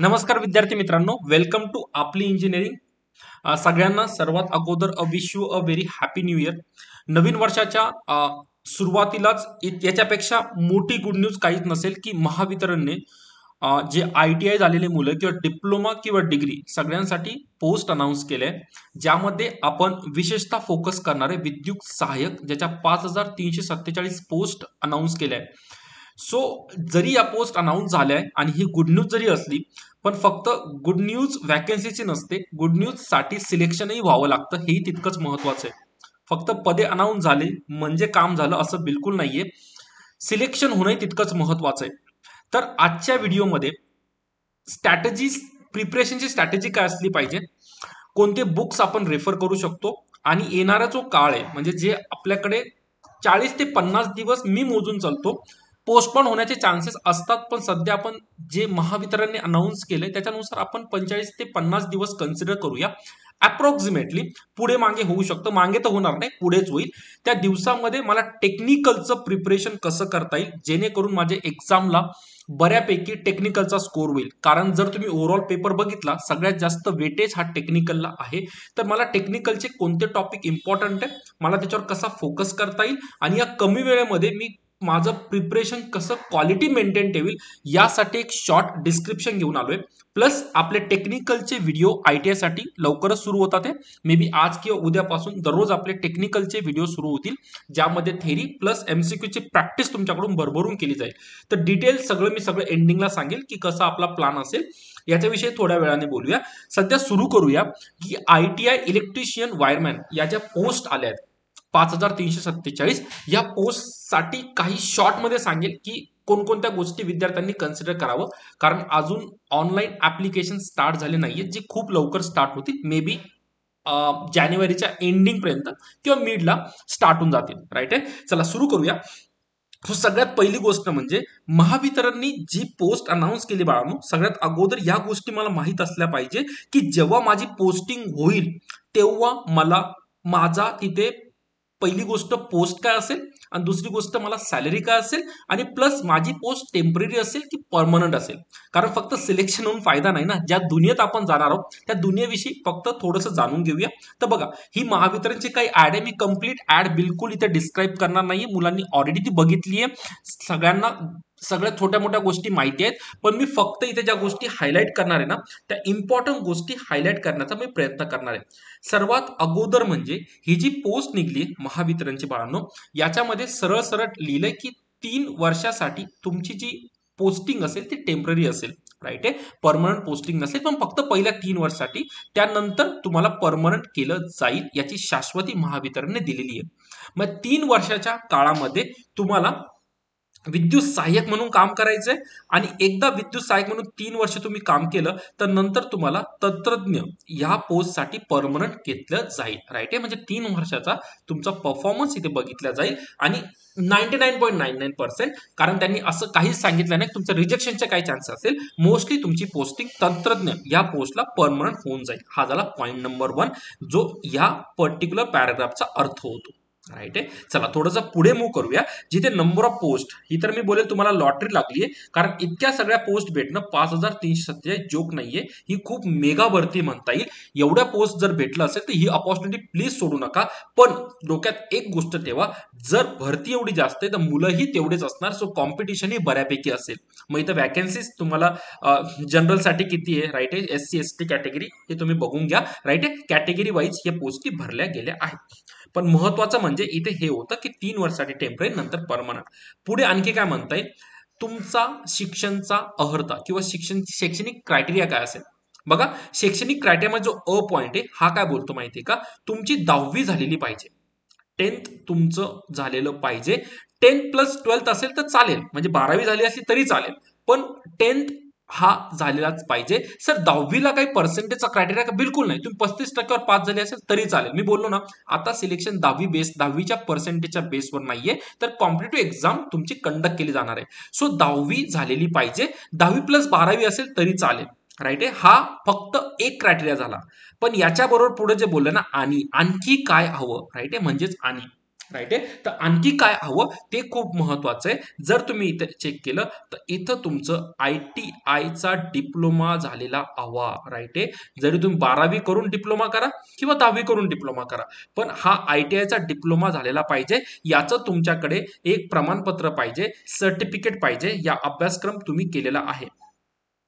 नमस्कार विद्यार्थी मित्रांनो, वेलकम टू आपली इंजिनिअरिंग. सगळ्यांना सर्वात अगोदर wish you a very happy new year. नवीन वर्षाच्या सुरुवातीलाच याच्यापेक्षा मोठी गुड न्यूज काहीच नसेल की महावितरणने जे ITI झालेले मुलं किंवा डिप्लोमा किंवा डिग्री सगळ्यांसाठी पोस्ट अनाऊन्स केले, ज्यामध्ये आपण विशेषतः फोकस करणारे विद्युत सहाय्यक ज्याच्या 5347 पोस्ट अनाऊन्स केल्या आहे. सो जरी या पोस्ट अनाऊन्स झाल्या आहे आणि ही गुड न्यूज जरी असली, पण फक्त गुड न्यूज वॅकन्सीची नसते, गुड न्यूज साठी सिलेक्शनही व्हावं लागतं, हेही तितकंच महत्वाचं आहे. फक्त पदे अनाऊन्स झाले म्हणजे काम झालं असं बिलकुल नाहीये. सिलेक्शन होणंही तितकंच महत्वाचं आहे. तर आजच्या व्हिडिओमध्ये स्ट्रॅटेजी, प्रिपरेशनची स्ट्रॅटेजी काय असली पाहिजे, कोणते बुक्स आपण रेफर करू शकतो आणि येणारा जो काळ आहे म्हणजे जे आपल्याकडे 40 ते 50 दिवस मी मोजून चालतो, पोस्टपोन होण्याचे चान्सेस असतात, पण सध्या आपण जे महावितरणने अनाऊन्स केले त्याच्यानुसार आपण 45 ते 50 दिवस कन्सिडर करूया. अप्रॉक्सिमेटली पुढे मागे होऊ शकतं, मागे तर होणार नाही, पुढेच होईल. त्या दिवसामध्ये मला टेक्निकलचं प्रिपरेशन कसं करता येईल जेणेकरून माझ्या एक्झामला बऱ्यापैकी टेक्निकलचा स्कोर होईल. कारण जर तुम्ही ओव्हरऑल पेपर बघितला, सगळ्यात जास्त वेटेज हा टेक्निकलला आहे. तर मला टेक्निकलचे कोणते टॉपिक इम्पॉर्टंट आहे, मला त्याच्यावर कसा फोकस करता येईल आणि या कमी वेळेमध्ये मी माझं प्रिपरेशन कसं क्वालिटी मेंटेन ठेवील, यासाठी एक शॉर्ट डिस्क्रिप्शन घेऊन आलोय. प्लस आपले टेक्निकलचे व्हिडिओ ITI साठी लवकरच सुरू होतात. मे बी आज किंवा उद्यापासून दररोज आपले टेक्निकलचे व्हिडिओ सुरू होतील, ज्यामध्ये थेरी प्लस MCQ ची प्रॅक्टिस तुमच्याकडून भरभरून केली जाईल. तर डिटेल सगळं एंडिंगला सांगेल की कसा आपला प्लॅन असेल, याच्याविषयी थोड्या वेळाने बोलूया. सध्या सुरू करूया की ITI इलेक्ट्रिशियन वायरमॅन या ज्या पोस्ट आल्या आहेत 5347, या पोस्टसाठी काही शॉर्टमध्ये सांगेल की कोणकोणत्या गोष्टी विद्यार्थ्यांनी कन्सिडर करावं. कारण अजून ऑनलाईन ऍप्लिकेशन स्टार्ट झाले नाहीये, जे खूप लवकर स्टार्ट होतील. मे बी जानेवारीच्या एंडिंग पर्यंत किंवा मिडला स्टार्ट होऊन जातील. राईट आहे, चला सुरू करूया. सगळ्यात पहिली गोष्ट म्हणजे महावितरणनी जी पोस्ट अनाऊन्स केली बाळांनो, सगळ्यात अगोदर या गोष्टी मला माहीत असल्या पाहिजे की जेव्हा माझी पोस्टिंग होईल तेव्हा मला माझा तिथे पहिली गोष्ट पोस्ट काय असेल आणि दुसरी गोष्ट मला सॅलरी काय असेल आणि प्लस माझी पोस्ट टेम्पररी असेल की परमनंट असेल. कारण फक्त सिलेक्शन होऊन फायदा नाही ना, ज्या दुनियेत आपण जाणार आहोत त्या दुनियेविषयी फक्त थोडंसं जाणून घेऊया. तर बघा, ही महावितरणची काही ऍड आहे, मी कंप्लीट ऍड बिलकुल इथे डिस्क्राईब करणार नाहीये, मुलांनी ऑलरेडी ती बघितली आहे, सगळ्यांना सगळ्या छोट्या मोठ्या गोष्टी माहिती आहेत. पण मी फक्त इथे ज्या गोष्टी हायलाईट करणार आहे ना, त्या इम्पॉर्टंट गोष्टी हायलाईट करण्याचा मी प्रयत्न करणार आहे. सर्वात अगोदर म्हणजे ही जी पोस्ट निघली महावितरणची बाळांनो, याच्यामध्ये सरळ सरळ लिहिलंय की 3 वर्षासाठी तुमची जी पोस्टिंग असेल ती टेम्पररी असेल. राईट आहे, परमनंट पोस्टिंग नसेल, पण फक्त पहिल्या 3 वर्षासाठी, त्यानंतर तुम्हाला परमनंट केलं जाईल याची शाश्वती महावितरणने दिलेली आहे. मग 3 वर्षाच्या काळामध्ये तुम्हाला विद्युत सहाय्यक म्हणून काम करायचंय आणि एकदा विद्युत सहाय्यक म्हणून 3 वर्ष तुम्ही काम केलं तर नंतर तुम्हाला तंत्रज्ञ या पोस्टसाठी परमनंट घेतलं जाईल. राईट आहे, म्हणजे 3 वर्षाचा तुमचा परफॉर्मन्स इथे बघितला जाईल आणि 99.99%, कारण त्यांनी असं काहीच सांगितलं नाही तुमचं रिजेक्शनचे काही चान्स असेल, मोस्टली तुमची पोस्टिंग तंत्रज्ञ या पोस्टला परमनंट होऊन जाईल. हा झाला पॉईंट नंबर 1, जो या पर्टिक्युलर पॅराग्राफचा अर्थ होतो. राईट आहे, चला थोडंसं पुढे मूव्ह करूया. जिथे नंबर ऑफ पोस्ट, ही तर मी बोलेल तुम्हाला लॉटरी लागलीये, कारण इतक्या सगळ्या पोस्ट भेटणं 5347 जोक नाहीये, ही खूप मेगा भरती म्हणता येईल. एवढ्या पोस्ट जर भेटलं असेल तर ही अपॉर्च्युनिटी प्लीज सोडू नका. पण डोक्यात एक गोष्ट ठेवा, जर भरती एवढी जास्त आहे तर मुलंही तेवढेच असणार, सो कॉम्पिटिशनही बऱ्यापैकी असेल. मग इथं वॅकन्सीज तुम्हाला जनरलसाठी किती आहे, राईट आहे, SC ST कॅटेगरी हे तुम्ही बघून घ्या. राईट आहे, कॅटेगरी वाईज या पोस्टी भरल्या गेल्या आहेत. पण महत्वाचं म्हणजे इथे हे होतं की 3 वर्षासाठी टेम्पररी, नंतर परमनंट. पुढे आणखी काय म्हणता येईल, तुमचा शिक्षणचा अहर्ता किंवा शैक्षणिक क्रायटेरिया काय असेल. बघा, शैक्षणिक क्रायटेरियामध्ये जो पॉइंट आहे हा काय बोलतो माहितीये का, तुमची 10वी झालेली पाहिजे, 10th तुमचं झालेलं पाहिजे. 10+12 असेल तर चालेल, म्हणजे 12वी झाली असली तरी चालेल, पण 10th हा झालेलाच पाहिजे. सर 10वीला काही पर्सेंटेजचा क्रायटेरिया का, बिलकुल नाही, तुम्ही 35% पास झाले असेल तरी चालेल. मी बोललो ना, आता सिलेक्शन 10वीच्या पर्सेंटेजच्या बेसवर नाहीये, तर कॉम्पिटेटिव्ह एक्झाम तुमची कंडक्ट केली जाणार आहे. सो 10वी झालेली पाहिजे, 10वी+12वी असेल तरी चालेल. राईट आहे, हा फक्त एक क्रायटेरिया झाला. पण याच्या बरोबर पुढे जे बोललं ना, आणि आणखी काय हवं, राईट आहे, म्हणजेच आणि राईट आहे. तर आणखी काय हवं ते खूप महत्वाचं आहे. जर तुम्ही इथे चेक केलं तर इथं तुमचं ITIचा डिप्लोमा झालेला हवा. राईट आहे. जरी तुम्ही 12वी करून डिप्लोमा करा किंवा 10वी करून डिप्लोमा करा, पण हा ITIचा डिप्लोमा झालेला पाहिजे. याचं तुमच्याकडे एक प्रमाणपत्र पाहिजे, सर्टिफिकेट पाहिजे, या अभ्यासक्रम तुम्ही केलेला आहे.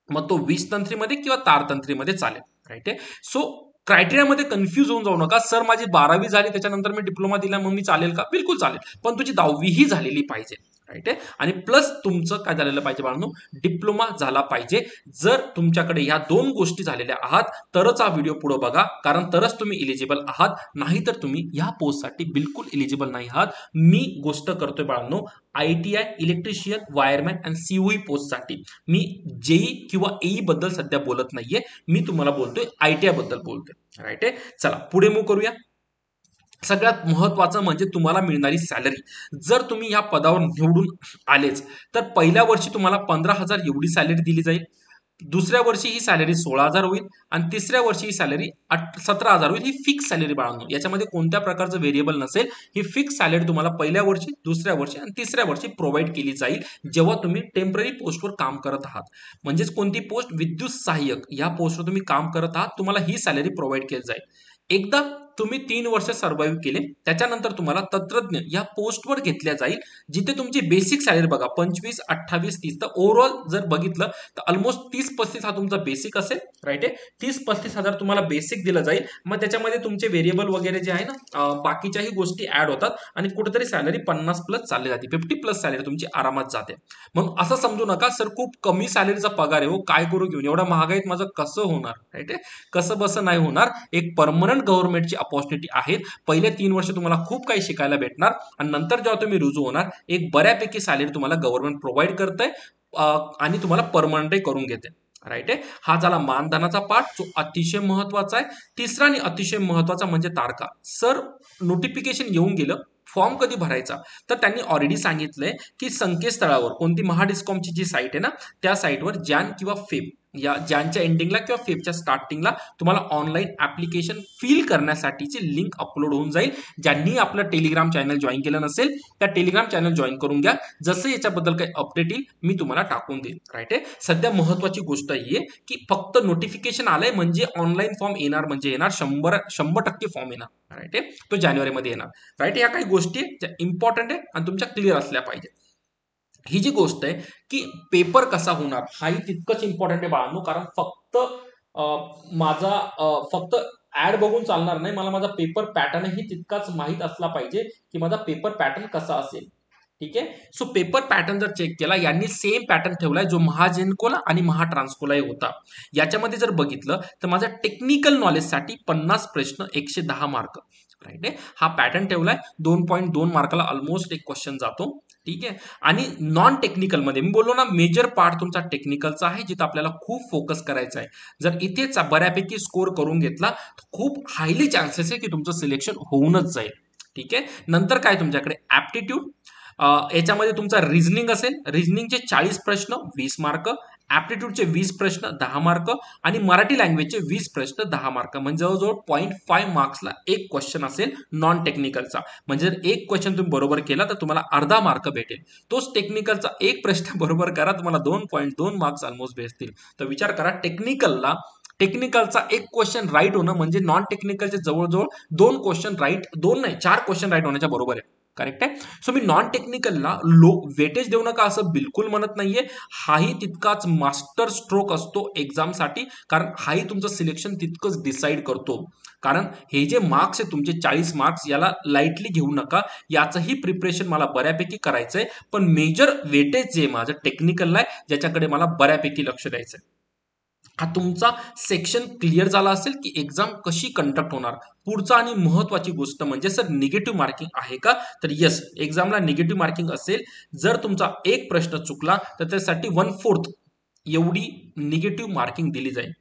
मग तो वीज तंत्रीमध्ये किंवा तारतंत्रीमध्ये चालेल. राईट आहे. सो क्रायटेरियामध्ये कन्फ्यूज होऊन जाऊ नका. सर माझी 12वी झाली त्याच्यानंतर मी डिप्लोमा दिला मग मी चालेल का? बिलकुल चालेल, पण तुझी 10वी ही झालेली पाहिजे. राईट आहे. आणि प्लस तुमचं काय झालेलं पाहिजे बाळांनो, डिप्लोमा झाला पाहिजे. जर तुमच्याकडे ह्या दोन गोष्टी झालेल्या आहात तरच हा व्हिडिओ पुढे बघा, कारण तरच तुम्ही इलिजिबल आहात, नाहीतर तुम्ही ह्या पोस्टसाठी बिलकुल इलिजिबल नाही आहात. मी गोष्ट करतोय बाळांनो ITI इलेक्ट्रिशियन, वायरमॅन आणि COE पोस्टसाठी. मी JEE किंवा EE बद्दल सध्या बोलत नाहीये, मी तुम्हाला बोलतोय ITI बद्दल बोलतोय. राईट आहे. चला पुढे मूव्ह करूया. सगळ्यात महत्वाचं म्हणजे तुम्हाला मिळणारी सॅलरी. जर तुम्ही या पदावर निवडून आलेच तर पहिल्या वर्षी तुम्हाला 15,000 एवढी सॅलरी दिली जाईल. दुसऱ्या वर्षी ही सॅलरी 16,000 होईल आणि तिसऱ्या वर्षी ही सॅलरी 17,000 होईल. ही फिक्स सॅलरी बाळगणं, याच्यामध्ये कोणत्या प्रकारचं व्हेरिएबल नसेल. ही फिक्स सॅलरी तुम्हाला पहिल्या वर्षी, दुसऱ्या वर्षी आणि तिसऱ्या वर्षी प्रोव्हाइड केली जाईल जेव्हा तुम्ही टेम्पररी पोस्टवर काम करत आहात. म्हणजेच कोणती पोस्ट, विद्युत सहाय्यक, या पोस्टवर तुम्ही काम करत आहात, तुम्हाला ही सॅलरी प्रोव्हाइड केली जाईल. एकदा तुम्ही 3 वर्ष सर्व्हाइव्ह केले त्याच्यानंतर तुम्हाला तंत्रज्ञ या पोस्टवर घेतल्या जाईल, जिथे तुमची बेसिक सॅलरी बघा 25, 28, 30. तर ओव्हरऑल जर बघितलं तर ऑलमोस्ट 30-35 हा तुमचा बेसिक असेल. राईट आहे. 30-35 हजार तुम्हाला बेसिक दिलं जाईल. मग त्याच्यामध्ये तुमचे व्हेरिएबल वगैरे जे आहे ना, बाकीच्याही गोष्टी ऍड होतात आणि कुठेतरी सॅलरी 50 प्लस चालली जाते, 50 प्लस सॅलरी तुमची आरामात जाते. मग असं समजू नका सर खूप कमी सॅलरीचा पगार आहे हो, काय करू घेऊन, एवढ्या महागाईत माझं कसं होणार. राईट आहे. कसं बसं नाही होणार. एक परमनंट गव्हर्नमेंटची अपॉर्च्युनिटी आहेत. पहिले 3 वर्ष तुम्हाला खूप काही शिकायला भेटणार आणि नंतर जेव्हा तुम्ही रुजू होणार एक बऱ्यापैकी सॅलरी तुम्हाला गव्हर्नमेंट प्रोव्हाइड करतंय आणि तुम्हाला परमनंटही करून घेते. राईट आहे. हा झाला मानधनाचा पार्ट, जो अतिशय महत्वाचा आहे. तिसरा आणि अतिशय महत्वाचा म्हणजे तारखा. सर नोटिफिकेशन येऊन गेलं, फॉर्म कधी भरायचा, तर त्यांनी ऑलरेडी सांगितलंय की संकेतस्थळावर, कोणती महाडिस्कॉमची जी साईट आहे ना, त्या साईटवर जॅन किंवा फेब, या जॅनच्या एंडिंगला किंवा फेबच्या स्टार्टिंगला तुम्हाला ऑनलाईन ऍप्लिकेशन फिल करण्यासाठीची लिंक अपलोड होऊन जाईल. ज्यांनी आपलं टेलिग्राम चॅनल जॉईन केलं नसेल त्या टेलिग्राम चॅनल जॉईन करून घ्या. जसं याच्याबद्दल काही अपडेट येईल मी तुम्हाला टाकून देईल. राईट आहे. सध्या महत्वाची गोष्ट ही आहे की फक्त नोटिफिकेशन आलंय म्हणजे ऑनलाईन फॉर्म येणार, म्हणजे येणार 100% फॉर्म येणार. राईट आहे. तो जानेवारीमध्ये येणार. राईट. या काही गोष्टी ज्या इम्पॉर्टंट आहे आणि तुमच्या क्लिअर असल्या पाहिजे. ही जी गोष्ट आहे की पेपर कसा होणार हाही तितकंच इम्पॉर्टंट आहे बाळांनो, कारण फक्त माझा फक्त ऍड बघून चालणार नाही, मला माझा पेपर पॅटर्नही तितकाच माहीत असला पाहिजे की माझा पेपर पॅटर्न कसा असेल. ठीक आहे. सो पेपर पॅटर्न जर चेक केला, यांनी सेम पॅटर्न ठेवलाय जो महाजेनकोला आणि महाट्रान्सकोलाही होता. याच्यामध्ये जर बघितलं तर माझा टेक्निकल नॉलेजसाठी 50 प्रश्न 110 मार्क. राईट आहे. हा पॅटर्न ठेवलाय. 2.2 मार्काला ऑलमोस्ट एक क्वेश्चन जातो. ठीक आहे. आणि नॉन टेक्निकलमध्ये मी बोललो ना, मेजर पार्ट तुमचा टेक्निकलचा आहे, जिथं आपल्याला खूप फोकस करायचा आहे. जर इथेच बऱ्यापैकी स्कोर करून घेतला तर खूप हायली चान्सेस आहे की तुमचं सिलेक्शन होऊनच जाईल. ठीक आहे. नंतर काय तुमच्याकडे ऍप्टिट्यूड, याच्यामध्ये तुमचा रिझनिंग असेल. रिझनिंगचे 40 प्रश्न 20 मार्क, ऍप्टिट्यूडचे 20 प्रश्न 10 मार्क आणि मराठी लँग्वेजचे 20 प्रश्न 10 मार्क. म्हणजे जवळजवळ 0.5 मार्क्सला एक क्वेश्चन असेल नॉन टेक्निकलचा. म्हणजे जर एक क्वेश्चन तुम्ही बरोबर केला तर तुम्हाला अर्धा मार्क भेटेल. तोच टेक्निकलचा एक प्रश्न बरोबर करा, तुम्हाला 2.2 मार्क्स ऑलमोस्ट भेटतील. तर विचार करा, टेक्निकलचा एक क्वेश्चन राईट होणं म्हणजे नॉन टेक्निकलचे जवळजवळ 2 क्वेश्चन राईट, 2 नाही 4 क्वेश्चन राईट होण्याच्या बरोबर आहे. करेक्ट आहे. सो मी नॉन टेक्निकलला लो वेटेज देऊ नका असं बिलकुल म्हणत नाहीये. हाही तितकाच मास्टर स्ट्रोक असतो एक्झामसाठी, कारण हाही तुमचं सिलेक्शन तितकंच डिसाईड करतो. कारण हे जे मार्क्स आहे तुमचे 40 मार्क्स, याला लाईटली घेऊ नका. याचंही प्रिपरेशन मला बऱ्यापैकी करायचंय, पण मेजर वेटेज जे माझं टेक्निकलला आहे, ज्याच्याकडे मला बऱ्यापैकी लक्ष द्यायचंय. हा तुमचा सेक्शन क्लिअर झाला असेल की एक्झाम कशी कंडक्ट होणार. पुढचा आणि महत्वाची गोष्ट म्हणजे सर निगेटिव्ह मार्किंग आहे का, तर येस, एक्झामला निगेटिव्ह मार्किंग असेल. जर तुमचा एक प्रश्न चुकला तर त्यासाठी 1/4 एवढी निगेटिव्ह मार्किंग दिली जाईल.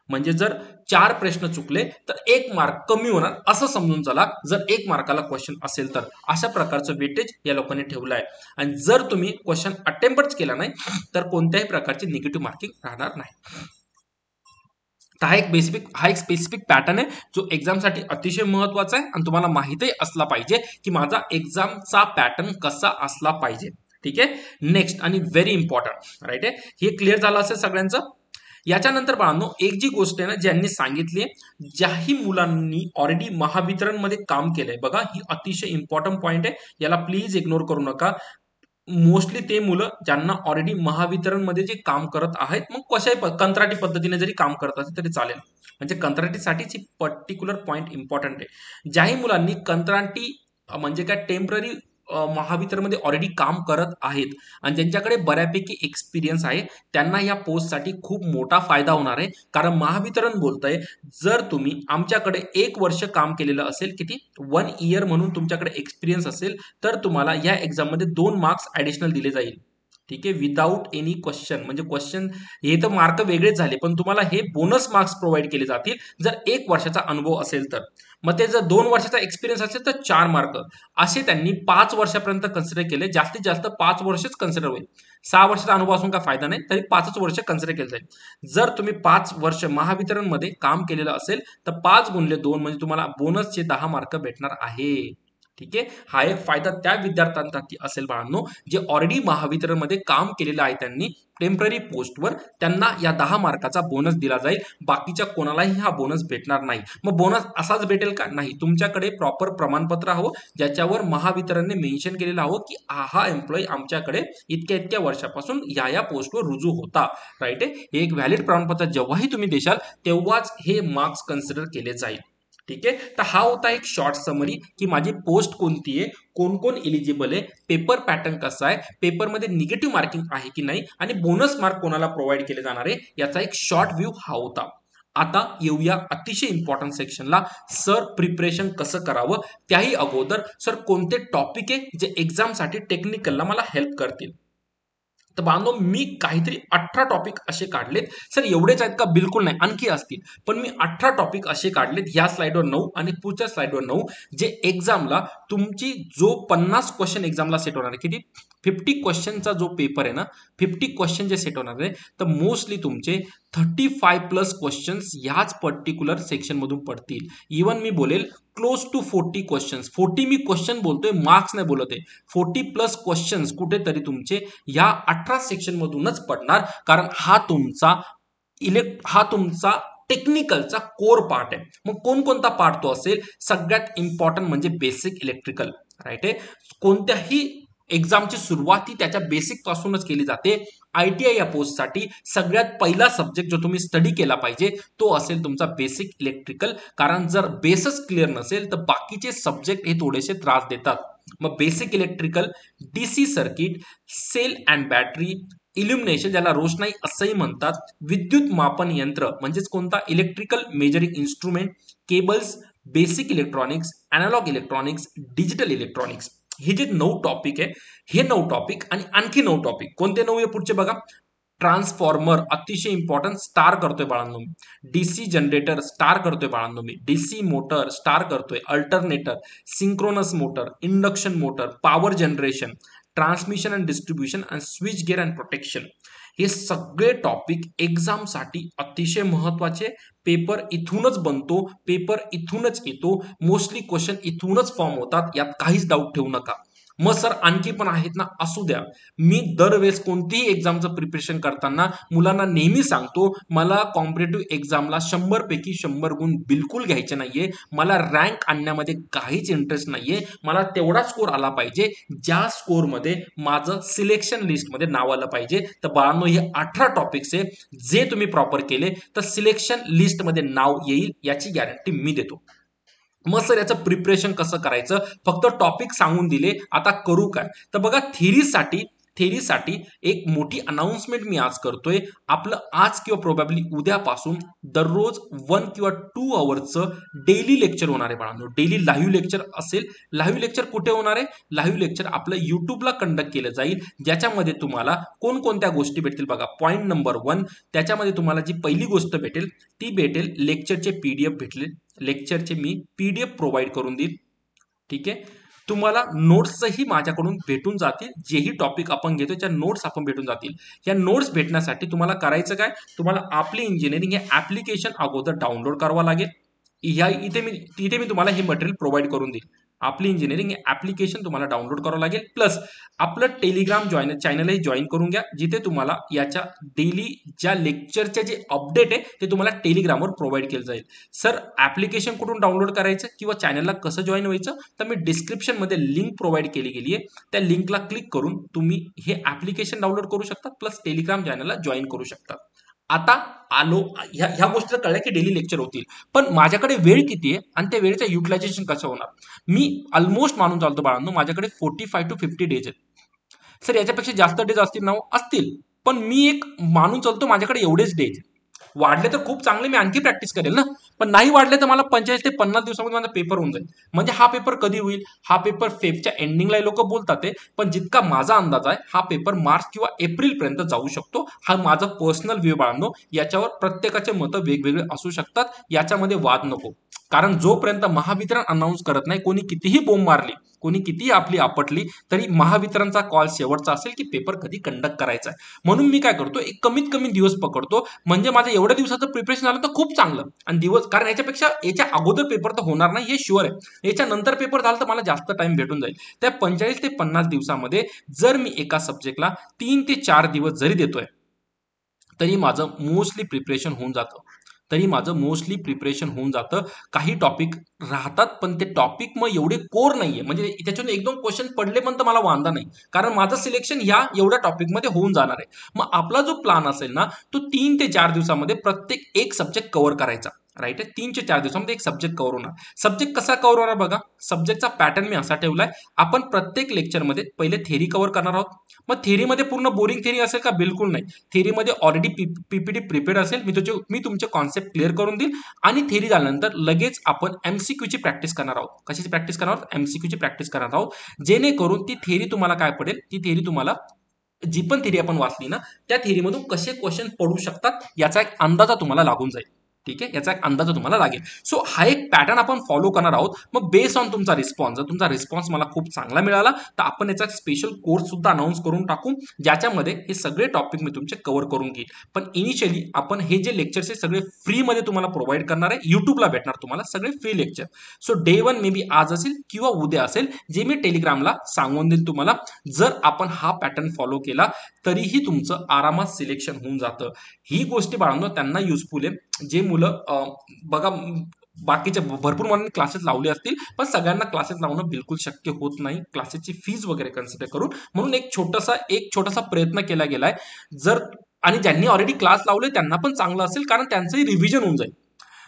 म्हणजे जर 4 प्रश्न चुकले तर 1 मार्क कमी होणार असं समजून चला, जर 1 मार्काला क्वेश्चन असेल तर. अशा प्रकारचं वेटेज या लोकांनी ठेवलं आहे. आणि जर तुम्ही क्वेश्चन अटेम्प्टच केला नाही तर कोणत्याही प्रकारची निगेटिव्ह मार्किंग राहणार नाही. तर हा एक स्पेसिफिक पॅटर्न आहे जो एक्झामसाठी अतिशय महत्वाचा आहे आणि तुम्हाला माहितही असला पाहिजे की माझा एक्झामचा पॅटर्न कसा असला पाहिजे. ठीक आहे. नेक्स्ट आणि व्हेरी इम्पॉर्टंट राईट आहे, हे क्लिअर झालं असेल सगळ्यांचं. याच्यानंतर बाळांनो एक जी गोष्ट आहे ना ज्यांनी सांगितली आहे, ज्याही मुलांनी ऑलरेडी महावितरणमध्ये काम केलंय बघा, ही अतिशय इम्पॉर्टंट पॉईंट आहे, याला प्लीज इग्नोर करू नका. मोस्टली ते मुलं ज्यांना ऑलरेडी महावितरणमध्ये जे काम करत आहेत, मग कशाही कंत्राटी पद्धतीने जरी काम करत असेल तरी चालेल, म्हणजे कंत्राटीसाठीच ही पर्टिक्युलर पॉईंट इम्पॉर्टंट आहे. ज्याही मुलांनी कंत्राटी म्हणजे काय टेम्पररी महावितरणमध्ये ऑलरेडी काम करत आहेत आणि ज्यांच्याकडे बऱ्यापैकी एक्सपिरियन्स आहे, त्यांना या पोस्टसाठी खूप मोठा फायदा होणार आहे. कारण महावितरण बोलतंय, जर तुम्ही आमच्याकडे 1 वर्ष काम केलेलं असेल, किती 1 इयर म्हणून तुमच्याकडे एक्सपिरियन्स असेल, तर तुम्हाला या एक्झाममध्ये 2 मार्क्स ऍडिशनल दिले जाईल. ठीक आहे, विदाऊट एनी क्वेश्चन. म्हणजे क्वेश्चन हे तर मार्क वेगळेच झाले, पण तुम्हाला हे बोनस मार्क्स प्रोव्हाइड केले जातील जर 1 वर्षाचा अनुभव असेल तर. मग ते जर 2 वर्षाचा एक्सपिरियन्स असेल तर 4 मार्क. असे त्यांनी 5 वर्षापर्यंत कन्सिडर केले, जास्तीत जास्त 5 वर्षच कन्सिडर होईल. 6 वर्षाचा अनुभव असून काय फायदा नाही, तरी 5च वर्ष कन्सिडर केलं जाईल. जर तुम्ही 5 वर्ष महावितरणमध्ये काम केलेलं असेल तर 5 × 2 म्हणजे तुम्हाला बोनसचे 10 मार्क भेटणार आहे. ठीक आहे, हा एक फायदा त्या विद्यार्थ्यांसाठी असेल बाळांनो, जे ऑलरेडी महावितरणमध्ये काम केलेलं आहे, त्यांनी टेम्पररी पोस्टवर, त्यांना या 10 मार्काचा बोनस दिला जाईल. बाकीच्या कोणालाही हा बोनस भेटणार नाही. मग बोनस असाच भेटेल का? नाही, तुमच्याकडे प्रॉपर प्रमाणपत्र हवं ज्याच्यावर महावितरणने मेन्शन केलेलं हवं की हा एम्प्लॉई आमच्याकडे इतक्या इतक्या वर्षापासून या पोस्टवर रुजू होता. राईट आहे, हे एक व्हॅलिड प्रमाणपत्र जेव्हाही तुम्ही देशाल तेव्हाच हे मार्क्स कन्सिडर केले जाईल. ठीक आहे, तर हा होता एक शॉर्ट समरी की माझी पोस्ट कोणती आहे, कोण कोण एलिजिबल आहे, पेपर पॅटर्न कसा आहे, पेपरमध्ये निगेटिव्ह मार्किंग आहे की नाही आणि बोनस मार्क कोणाला प्रोव्हाइड केले जाणार आहे, याचा एक शॉर्ट व्ह्यू हा होता. आता येऊया अतिशय इम्पॉर्टंट सेक्शनला. सर प्रिपरेशन कसं करावं, त्याही अगोदर सर कोणते टॉपिक आहे जे एक्झामसाठी टेक्निकलला मला हेल्प करतील. तर बांधव मी काहीतरी 18 टॉपिक असे काढलेत. सर एवढेच आहेत का? बिलकुल नाही, आणखी असतील. पण मी 18 टॉपिक असे काढलेत, ह्या स्लाइडवर 9 आणि पुढच्या स्लाइडवर 9, जे एक्झामला तुमची जो 50 क्वेश्चन एक्झामला सेट होणार आहे, किती 50 क्वेश्चनचा जो पेपर आहे ना, 50 क्वेश्चन जे सेट होणार आहे, तर मोस्टली तुमचे 35+ क्वेश्चन्स ह्याच पर्टिक्युलर सेक्शन मधून पडतील. इवन मी बोलेल क्लोज टू 40 क्वेश्चन्स. 40 मी क्वेश्चन बोलतोय, मार्क्स नाही बोलत आहे. 40+ क्वेश्चन्स कुठेतरी तुमचे ह्या 18 सेक्शन मधूनच पडणार, कारण हा तुमचा टेक्निकलचा कोर पार्ट आहे. मग कोणकोणता पार्ट तो असेल? सगळ्यात इम्पॉर्टंट म्हणजे बेसिक इलेक्ट्रिकल. राईट आहे, कोणत्याही एक्झामची सुरुवात ही त्याच्या बेसिक पासूनच केली जाते. ITI या पोस्टसाठी सगळ्यात पहिला सब्जेक्ट जो तुम्ही स्टडी केला पाहिजे तो असेल तुमचा बेसिक इलेक्ट्रिकल. कारण जर बेसच क्लिअर नसेल तर बाकीचे सब्जेक्ट हे थोडेसे त्रास देतात. मग basic electrical, DC circuit, cell and battery, illumination ज्याला रोषणाई असंही म्हणतात, विद्युत मापन यंत्र म्हणजेच कोणता electrical measuring instrument, cables, basic electronics, analogue electronics, digital electronics. हे जे 9 टॉपिक आहे, हे 9 टॉपिक आणि आणखी 9 टॉपिक कोणते 9 आहे पुढचे बघा. ट्रान्सफॉर्मर अतिशय इम्पॉर्टंट, स्टार करतोय बाळांनो मी. DC जनरेटर स्टार करतोय बाळांनो मी. DC मोटर स्टार करतोय. Alternator, synchronous motor, induction motor, power generation, transmission and distribution आणि स्विच गिअर अँड प्रोटेक्शन. हे सगळे टॉपिक एक्झामसाठी अतिशय महत्वाचे. पेपर इथूनच बनतो, पेपर इथूनच येतो, मोस्टली क्वेश्चन इथूनच फॉर्म होतात, यात काहीच डाऊट ठेवू नका. मग सर आणखी पण आहेत ना, असू द्या. मी दरवेळेस कोणतीही एक्झामचं प्रिपरेशन करताना मुलांना नेहमी सांगतो, मला कॉम्पिटेटिव्ह एक्झामला 100 पैकी 100 गुण बिलकुल घ्यायचे नाहीये. मला रँक आणण्यामध्ये काहीच इंटरेस्ट नाहीये. मला तेवढा स्कोर आला पाहिजे ज्या स्कोरमध्ये माझं सिलेक्शन लिस्टमध्ये नाव आलं पाहिजे. तर बाळांनो हे 18 टॉपिक्स आहे, जे तुम्ही प्रॉपर केले तर सिलेक्शन लिस्टमध्ये नाव येईल, याची गॅरंटी मी देतो. मग सर याचं प्रिपरेशन कसं करायचं? फक्त टॉपिक सांगून दिले, आता करू काय? तर बघा, थेरीसाठी एक मोठी अनाउन्समेंट मी आज करतोय. आपलं आज किंवा प्रोबॅबली उद्यापासून दररोज 1 किंवा 2 अवरचं डेली लेक्चर होणार आहे बाळांनो. डेली लाईव्ह लेक्चर असेल. लाईव्ह लेक्चर कुठे होणार आहे? लाईव्ह लेक्चर आपलं युट्यूबला कंडक्ट केलं जाईल, ज्याच्यामध्ये तुम्हाला कोणकोणत्या गोष्टी भेटतील बघा. पॉईंट नंबर 1, त्याच्यामध्ये तुम्हाला जी पहिली गोष्ट भेटेल ती भेटेल लेक्चरचे PDF भेटले. लेक्चरचे मी PDF प्रोव्हाइड करून देईल. ठीक आहे, तुम्हाला नोट्सही माझ्याकडून भेटून जातील. जेही टॉपिक आपण घेतो त्या नोट्स आपण भेटून जातील. या नोट्स भेटण्यासाठी तुम्हाला करायचं काय, तुम्हाला आपली इंजिनिअरिंग हे ऍप्लिकेशन अगोदर डाउनलोड करावं लागेल. इथे मी तुम्हाला हे मटेरियल प्रोव्हाइड करून देईल. आपली इंजिनिअरिंग हे ऍप्लिकेशन तुम्हाला डाउनलोड करावं लागेल. प्लस आपलं टेलिग्राम चॅनलही जॉईन करून घ्या, जिथे तुम्हाला याच्या डेली ज्या लेक्चरचे जे अपडेट आहे ते तुम्हाला टेलिग्रामवर प्रोव्हाइड केलं जाईल. सर ऍप्लिकेशन कुठून डाउनलोड करायचं किंवा चॅनलला कसं जॉईन व्हायचं, तर मी डिस्क्रिप्शन मध्ये लिंक प्रोव्हाइड केली गेली आहे. त्या लिंकला क्लिक करून तुम्ही हे ऍप्लिकेशन डाउनलोड करू शकता, प्लस टेलिग्राम चॅनलला जॉईन करू शकता. आता आलो ह्या गोष्टी कळल्या की डेली लेक्चर होतील, पण माझ्याकडे वेळ किती आहे आणि त्या वेळेचं युटिलायझेशन कसं होणार. मी ऑलमोस्ट मानून चालतो बाळांनो, माझ्याकडे 45 to 50 डेज आहेत. सर याच्यापेक्षा जास्त डेज असतील ना, असतील, पण मी एक मानून चालतो माझ्याकडे एवढेच डेज. वाढले तर खूप चांगले, मी आणखी प्रॅक्टिस करेल ना, पण नाही वाढले तर मला 45 ते 50 दिवसामध्ये माझा पेपर होऊन जाईल. म्हणजे हा पेपर कधी होईल, हा पेपर फेबच्या एंडिंगला लोक बोलतात ते, पण जितका माझा अंदाज आहे हा पेपर मार्च किंवा एप्रिल पर्यंत जाऊ शकतो. हा माझा पर्सनल व्ह्यू बाळांनो, याच्यावर प्रत्येकाचे मतं वेगवेगळे असू शकतात, याच्यामध्ये वाद नको. कारण जोपर्यंत महावितरण अनाऊन्स करत नाही, कोणी कितीही बोंब मारली, कोणी कितीही आपली आपटली, तरी महावितरणचा कॉल शेवटचा असेल की पेपर कधी कंडक्ट करायचा आहे. म्हणून मी काय करतो, एक कमीत कमी दिवस पकडतो, म्हणजे माझं एवढ्या दिवसाचं प्रिपरेशन झालं तर खूप चांगलं. आणि दिवस, कारण याच्या अगोदर पेपर तर होणार नाही हे शुअर आहे, याच्यानंतर पेपर झाला तर मला जास्त टाइम भेटून जाईल. त्या 45 ते 50 दिवसामध्ये जर मी एका सब्जेक्टला 3 ते 4 दिवस जरी देतोय, तरी माझं मोस्टली प्रिपरेशन होऊन जातं. काही टॉपिक राहतात, पण ते टॉपिक मग एवढे कोर नाहीये, म्हणजे त्याच्यातून एक दोन क्वेश्चन पडले पण तर मला वांदा नाही, कारण माझं सिलेक्शन ह्या एवढ्या टॉपिकमध्ये होऊन जाणार आहे. मग आपला जो प्लान असेल ना, तो 3 ते 4 दिवसामध्ये प्रत्येक एक सब्जेक्ट कव्हर करायचा. राईट आहे, 3 ते 4 दिवसामध्ये एक सब्जेक्ट कव्हर होणार. सब्जेक्ट कसा कव्हर होणार बघा, सब्जेक्टचा पॅटर्न मी असा ठेवलाय, आपण प्रत्येक लेक्चरमध्ये पहिले थेरी कव्हर करणार आहोत. मग थेरीमध्ये पूर्ण बोरिंग थेरी असेल का, बिलकुल नाही. थेरीमध्ये ऑलरेडी पीपीटी प्रिपेअर असेल, मी तुमचे कॉन्सेप्ट क्लिअर करून देईल. आणि थेरी झाल्यानंतर लगेच आपण एमसीक्यूची प्रॅक्टिस करणार आहोत. कशाची प्रॅक्टिस करणार आहोत, एमसीक्यूची प्रॅक्टिस करणार आहोत, जेणेकरून ती थेरी तुम्हाला काय पडेल, ती थेरी तुम्हाला जी पण थेरी आपण वाचली ना, त्या थेरीमधून कसे क्वेश्चन पडू शकतात याचा एक अंदाजा तुम्हाला लागून जाईल. ठीक आहे, याचा एक अंदाज तुम्हाला लागेल. सो हा एक पॅटर्न आपण फॉलो करणार आहोत. मग बेस ऑन तुमचा रिस्पॉन्स, जर तुमचा रिस्पॉन्स मला खूप चांगला मिळाला तर आपण याचा स्पेशल कोर्स सुद्धा अनाऊन्स करून टाकू, ज्याच्यामध्ये हे सगळे टॉपिक मी तुमचे कव्हर करून घेईल. पण इनिशियली आपण हे जे लेक्चर्स आहे सगळे फ्रीमध्ये तुम्हाला प्रोव्हाइड करणार आहे, युट्यूबला भेटणार तुम्हाला सगळे free lecture. So day 1 may be आज असेल किंवा उद्या असेल, जे मी टेलिग्रामला सांगून देईल तुम्हाला. जर आपण हा पॅटर्न फॉलो केला तरीही तुमचं आरामात सिलेक्शन होऊन जातं. ही गोष्टी बाळांनो त्यांना युजफुल आहे, जे मुलं बघा, बाकीच्या भरपूर मुलांनी क्लासेस लावले असतील, पण सगळ्यांना क्लासेस लावणं बिलकुल शक्य होत नाही, क्लासेसची फीज वगैरे कन्सिडर करून. म्हणून एक छोटासा प्रयत्न केला गेलाय. जर आणि ज्यांनी ऑलरेडी क्लास लावले त्यांना पण चांगलं असेल, कारण त्यांचंही रिव्हिजन होऊन जाईल.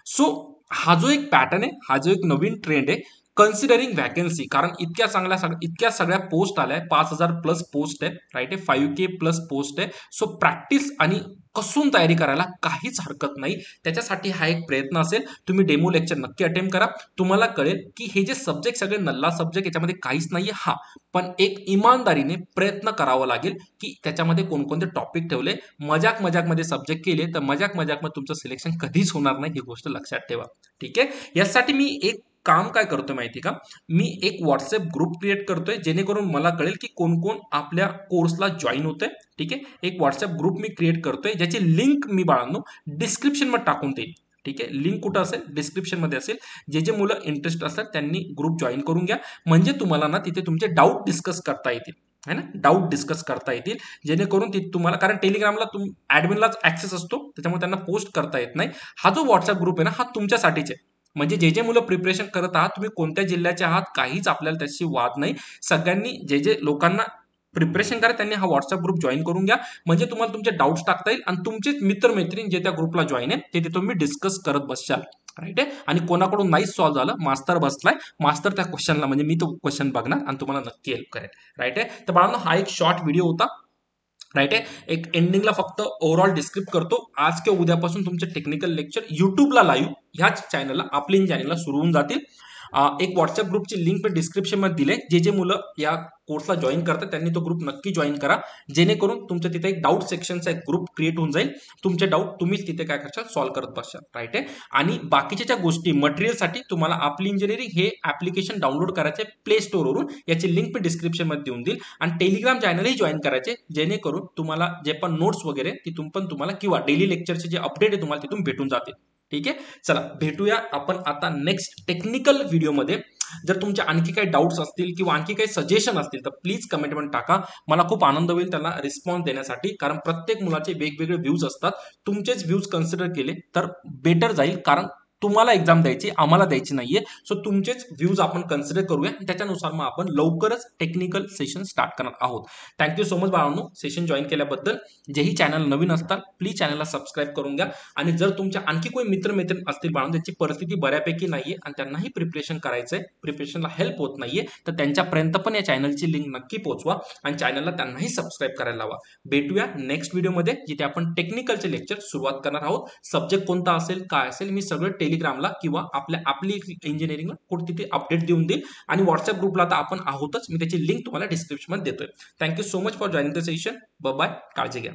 सो हा जो एक पॅटर्न आहे, हा जो एक नवीन ट्रेंड आहे, कन्सिडरिंग वॅकन्सी, कारण इतक्या सगळ्या पोस्ट आल्या, 5,000 प्लस पोस्ट आहे. राईट आहे, 5K प्लस पोस्ट आहे. सो प्रॅक्टिस आणि कसून तयारी करायला काहीच हरकत नाही. त्याच्यासाठी हा एक प्रयत्न असेल. तुम्ही डेमो लेक्चर नक्की अटेम्प्ट करा, तुम्हाला कळेल की हे जे सब्जेक्ट सगळे नल्ला सब्जेक्ट, याच्यामध्ये काहीच नाहीये. हा पण एक इमानदारीने प्रयत्न करावा लागेल की त्याच्यामध्ये कोणकोणते टॉपिक ठेवले. मजाकमध्ये सब्जेक्ट केले तर मजाकमध्ये तुमचं सिलेक्शन कधीच होणार नाही, ही गोष्ट लक्षात ठेवा. ठीक आहे, यासाठी मी एक काम काय करतोय माहिती का, मी एक व्हॉट्सअप ग्रुप क्रिएट करतोय, जेणेकरून मला कळेल की कोण कोण आपल्या कोर्सला जॉईन होतंय. ठीक आहे, एक व्हॉट्सअप ग्रुप मी क्रिएट करतोय, ज्याची लिंक मी बाळांनो डिस्क्रिप्शन मध्ये टाकून देईल. ठीक आहे, लिंक कुठं असेल, डिस्क्रिप्शन मध्ये असेल. जे मुलं इंटरेस्ट असतात त्यांनी ग्रुप जॉईन करून घ्या, म्हणजे तुम्हाला ना तिथे तुमचे डाऊट डिस्कस करता येतील. है ना, डाऊट डिस्कस करता येतील, जेणेकरून तुम्हाला, कारण टेलिग्रामला ऍडमिनलाच ऍक्सेस असतो, त्याच्यामुळे त्यांना पोस्ट करता येत नाही. हा जो व्हॉट्सअप ग्रुप आहे ना, हा तुमच्यासाठीच आहे. म्हणजे जे मुलं प्रिपरेशन करत आहात, तुम्ही कोणत्या जिल्ह्याचे आहात, काहीच आपल्याला त्याची वाद नाही. सगळ्यांनी जे लोकांना प्रिपरेशन करा त्यांनी हा व्हॉट्सअप ग्रुप जॉईन करून घ्या, म्हणजे तुम्हाला तुमचे डाऊट्स टाकता येईल आणि तुमचे मित्रमैत्रीण जे त्या ग्रुपला जॉईन आहे ते तुम्ही डिस्कस करत बसशाल. राईट आहे, आणि कोणाकडून नाही सॉल्व्ह झालं, मास्टर बसलाय, मास्टर त्या क्वेश्चनला, म्हणजे मी तो क्वेश्चन बघणार आणि तुम्हाला नक्की हेल्प करेल. राईट आहे, तर बाळांनो हा एक शॉर्ट व्हिडिओ होता. राईट आहे, एक एंडिंगला फक्त ओव्हरऑल डिस्क्रिप्ट करतो. आज किंवा उद्यापासून तुमचे टेक्निकल लेक्चर युट्यूबला लाईव्ह ह्याच चॅनलला, आपल्या चॅनलला सुरू होऊन जातील. एक व्हॉट्सअप ग्रुपची लिंक पण डिस्क्रिप्शन मध्ये दिले. जे जे मुलं या कोर्सला जॉईन करतात त्यांनी तो ग्रुप नक्की जॉईन करा, जेणेकरून तुमच्या तिथे एक डाऊट सेक्शनचा एक ग्रुप क्रिएट होऊन जाईल. तुमचे डाऊट तुम्हीच तिथे काय करशाल, सॉल्व्ह करत बसशाल. राईट आहे. आणि बाकीच्या ज्या गोष्टी मटेरियलसाठी तुम्हाला आपली इंजिनिअरिंग हे ऍप्लिकेशन डाउनलोड करायचे प्ले स्टोअरवरून, याची लिंक पण डिस्क्रिप्शन मध्ये देऊन देईल. आणि टेलिग्राम चॅनलही जॉईन करायचे, जेणेकरून तुम्हाला जे पण नोट्स वगैरे तिथून पण तुम्हाला किंवा डेली लेक्चरचे जे अपडेट आहे तुम्हाला तिथून भेटून जातील. ठीक आहे. चला भेटूया आपण आता नेक्स्ट टेक्निकल व्हिडिओमध्ये. जर तुमचे आणखी काही डाऊट्स असतील किंवा आणखी काही सजेशन असतील तर प्लीज कमेंटमध्ये टाका. मला खूप आनंद होईल त्याला रिस्पॉन्स देण्यासाठी, कारण प्रत्येक मुलाचे वेगवेगळे व्ह्यूज असतात. तुमचेच व्ह्यूज कन्सिडर केले तर बेटर जाईल, कारण तुम्हाला एक्झाम द्यायची, आम्हाला द्यायची नाहीये. सो तुमचेच व्ह्यूज आपण कन्सिडर करूया, त्याच्यानुसार मग आपण लवकरच टेक्निकल सेशन स्टार्ट करणार आहोत. थँक्यू सो मच बाळांनो सेशन जॉईन केल्याबद्दल. जेही चॅनल नवीन असतात प्लीज चॅनलला सबस्क्राईब करून घ्या. आणि जर तुमच्या आणखी कोणी मित्रमैत्रीण असतील बाळांनो त्यांची परिस्थिती बऱ्यापैकी नाहीये आणि त्यांनाही प्रिपरेशन करायचंय, प्रिपरेशनला हेल्प होत नाहीये, तर त्यांच्यापर्यंत पण या चॅनलची लिंक नक्की पोहोचवा आणि चॅनलला त्यांनाही सबस्क्राईब करायला लावा. भेटूया नेक्स्ट व्हिडिओमध्ये, जिथे आपण टेक्निकलचे लेक्चर सुरुवात करणार आहोत. सब्जेक्ट कोणता असेल, काय असेल, मी सगळं टेलिग्रामला किंवा आपली इंजिनिअरिंगला कुठे तिथे अपडेट देऊन देईल. आणि व्हॉट्सअप ग्रुपला तर आपण आहोतच, मी त्याची लिंक तुम्हाला डिस्क्रिप्शन मध्ये देतोय. Thank you so much for joining the session. Bye, काळजी घ्या.